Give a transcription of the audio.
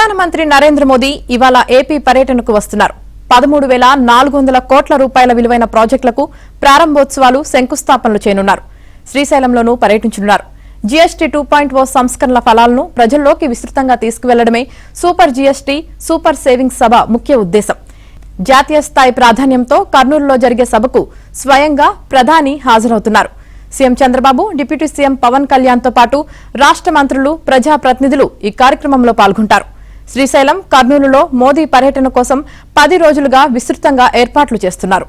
ప్రధానమంత్రి నరేంద్ర మోదీ ఇవాళ ఏపీ పర్యటనకు వస్తున్నారు. 13,400 కోట్ల రూపాయల విలువైన ప్రాజెక్టులకు ప్రారంభోత్సవాలు, శంకుస్థాపనలు చేయనున్నారు. శ్రీశైలంలోనూ పర్యటించనున్నారు. జీఎస్టీ 2.0 సంస్కరణల ఫలాలను ప్రజల్లోకి విస్తృతంగా తీసుకువెళ్లడమే సూపర్ జీఎస్టీ, సూపర్ సేవింగ్స్ సభ ముఖ్య ఉద్దేశం. జాతీయ స్థాయి ప్రాధాన్యంతో కర్నూలులో జరిగే సభకు స్వయంగా ప్రధాని హాజరవుతున్నారు. CM Chandrababu, deputy CM Pawan Kalyan తో పాటు రాష్ట్ర మంత్రులు, ప్రజాప్రతినిధులు ఈ కార్యక్రమంలో పాల్గొంటారు. శ్రీశైలం, కర్నూలులో మోదీ పర్యటన కోసం 10 రోజులుగా విస్తృతంగా ఏర్పాట్లు చేస్తున్నారు.